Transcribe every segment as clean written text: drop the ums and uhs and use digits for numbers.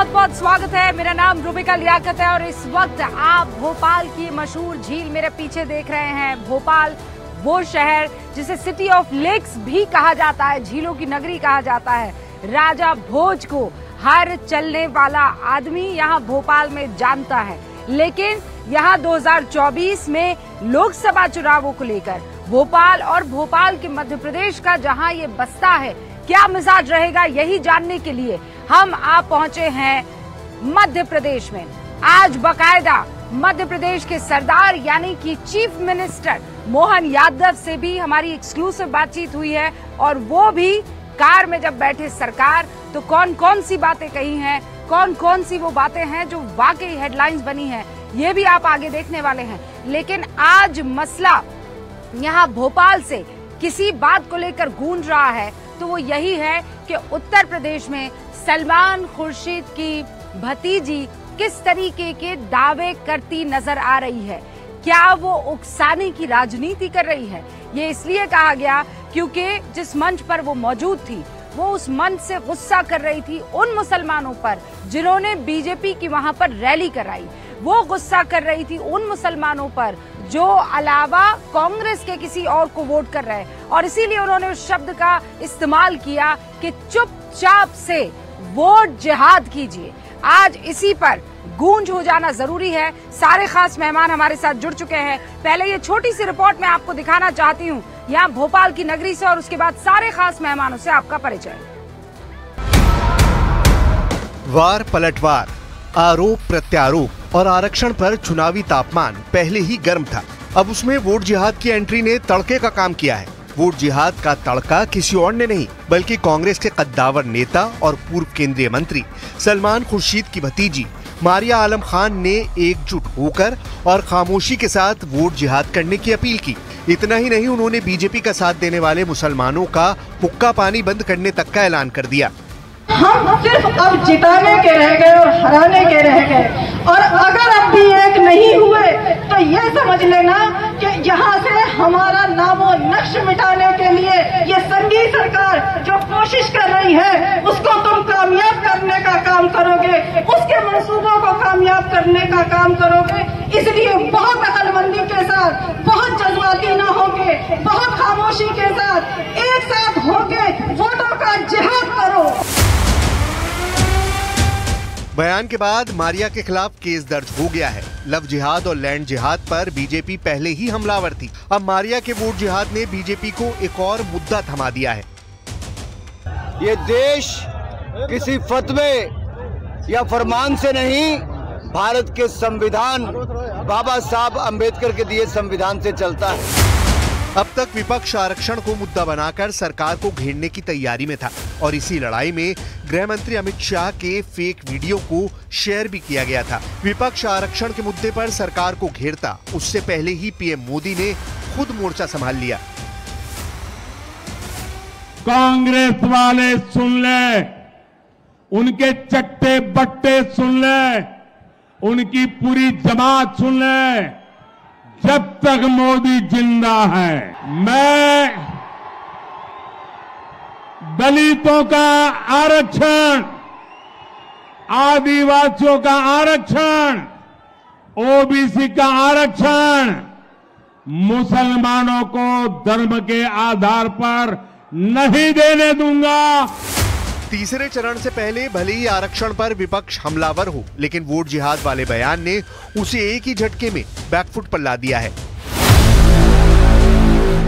बहुत बहुत स्वागत है। मेरा नाम रुबिका लियाकत है और इस वक्त आप भोपाल की मशहूर झील मेरे पीछे देख रहे हैं। भोपाल वो शहर जिसे सिटी ऑफ लेक्स भी कहा जाता है, झीलों की नगरी कहा जाता है। राजा भोज को हर चलने वाला आदमी यहाँ भोपाल में जानता है, लेकिन यहाँ 2024 में लोकसभा चुनावों को लेकर भोपाल और भोपाल के मध्य प्रदेश का जहाँ ये बसता है, क्या मिजाज रहेगा, यही जानने के लिए हम आप पहुंचे हैं मध्य प्रदेश में। आज बकायदा मध्य प्रदेश के सरदार यानी कि चीफ मिनिस्टर मोहन यादव से भी हमारी एक्सक्लूसिव बातचीत हुई है और वो भी कार में जब बैठे सरकार तो कौन कौन सी बातें कही हैं, कौन कौन सी वो बातें हैं जो वाकई हेडलाइंस बनी हैं, ये भी आप आगे देखने वाले हैं। लेकिन आज मसला यहाँ भोपाल से किसी बात को लेकर गूंज रहा है तो वो यही है कि उत्तर प्रदेश में सलमान खुर्शीद की भतीजी किस तरीके के दावे करती नजर आ रही है। क्या वो उकसाने की राजनीति कर रही है? ये इसलिए कहा गया क्योंकि जिस मंच पर वो मौजूद थी वो उस मंच से गुस्सा कर रही थी उन मुसलमानों पर जिन्होंने बीजेपी की वहां पर रैली कराई। वो गुस्सा कर रही थी उन मुसलमानों पर जो अलावा कांग्रेस के किसी और को वोट कर रहे हैं, और इसीलिए उन्होंने उस शब्द का इस्तेमाल किया कि चुपचाप से वोट जिहाद कीजिए। आज इसी पर गूंज हो जाना जरूरी है। सारे खास मेहमान हमारे साथ जुड़ चुके हैं। पहले ये छोटी सी रिपोर्ट मैं आपको दिखाना चाहती हूँ यहाँ भोपाल की नगरी से, और उसके बाद सारे खास मेहमानों से आपका परिचय। वार पलटवार, आरोप प्रत्यारोप और आरक्षण पर चुनावी तापमान पहले ही गर्म था। अब उसमें वोट जिहाद की एंट्री ने तड़के का काम किया है। वोट जिहाद का तड़का किसी और ने नहीं बल्कि कांग्रेस के कद्दावर नेता और पूर्व केंद्रीय मंत्री सलमान खुर्शीद की भतीजी मारिया आलम खान ने एकजुट होकर और खामोशी के साथ वोट जिहाद करने की अपील की। इतना ही नहीं, उन्होंने बीजेपी का साथ देने वाले मुसलमानों का हुक्का पानी बंद करने तक का ऐलान कर दिया। हम सिर्फ अब जिताने के रह गए और हराने के रह गए, और अगर अब भी एक नहीं हुए तो ये समझ लेना कि यहाँ से हमारा नामो नक्श मिटाने के लिए ये संघी सरकार जो कोशिश कर रही है उसको तुम कामयाब करने का काम करोगे, उसके मंसूबों को कामयाब करने का काम करोगे। इसलिए बहुत अकलमंदी के साथ, बहुत जज्बाती न होके, बहुत खामोशी के साथ, एक साथ होके वोटों का जिहाद करो। बयान के बाद मारिया के खिलाफ केस दर्ज हो गया है। लव जिहाद और लैंड जिहाद पर बीजेपी पहले ही हमलावर थी। अब मारिया के वोट जिहाद ने बीजेपी को एक और मुद्दा थमा दिया है। ये देश किसी फतवे या फरमान से नहीं, भारत के संविधान, बाबा साहब अंबेडकर के दिए संविधान से चलता है। अब तक विपक्ष आरक्षण को मुद्दा बनाकर सरकार को घेरने की तैयारी में था और इसी लड़ाई में गृह मंत्री अमित शाह के फेक वीडियो को शेयर भी किया गया था। विपक्ष आरक्षण के मुद्दे पर सरकार को घेरता उससे पहले ही पीएम मोदी ने खुद मोर्चा संभाल लिया। कांग्रेस वाले सुन ले, उनके चट्टे बट्टे सुन ले, उनकी पूरी जमात सुन ले, जब तक मोदी जिंदा है मैं दलितों का आरक्षण, आदिवासियों का आरक्षण, ओबीसी का आरक्षण, मुसलमानों को धर्म के आधार पर नहीं देने दूंगा। तीसरे चरण से पहले भले ही आरक्षण पर विपक्ष हमलावर हो, लेकिन वोट जिहाद वाले बयान ने उसे एक ही झटके में बैकफुट पर ला दिया है।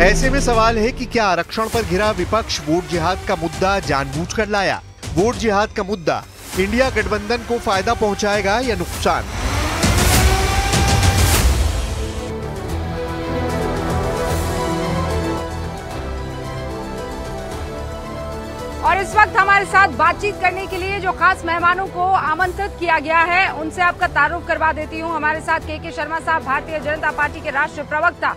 ऐसे में सवाल है कि क्या आरक्षण पर घिरा विपक्ष वोट जिहाद का मुद्दा जानबूझकर लाया? वोट जिहाद का मुद्दा इंडिया गठबंधन को फायदा पहुंचाएगा या नुकसान? और इस वक्त हमारे साथ बातचीत करने के लिए जो खास मेहमानों को आमंत्रित किया गया है उनसे आपका तारुफ करवा देती हूँ। हमारे साथ के शर्मा साहब, भारतीय जनता पार्टी के राष्ट्रीय प्रवक्ता,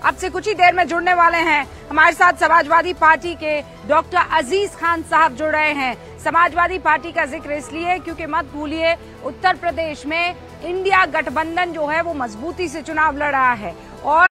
अब से कुछ ही देर में जुड़ने वाले हैं। हमारे साथ समाजवादी पार्टी के डॉक्टर अजीज खान साहब जुड़ रहे हैं। समाजवादी पार्टी का जिक्र इसलिए क्योंकि मत भूलिए उत्तर प्रदेश में इंडिया गठबंधन जो है वो मजबूती से चुनाव लड़ रहा है और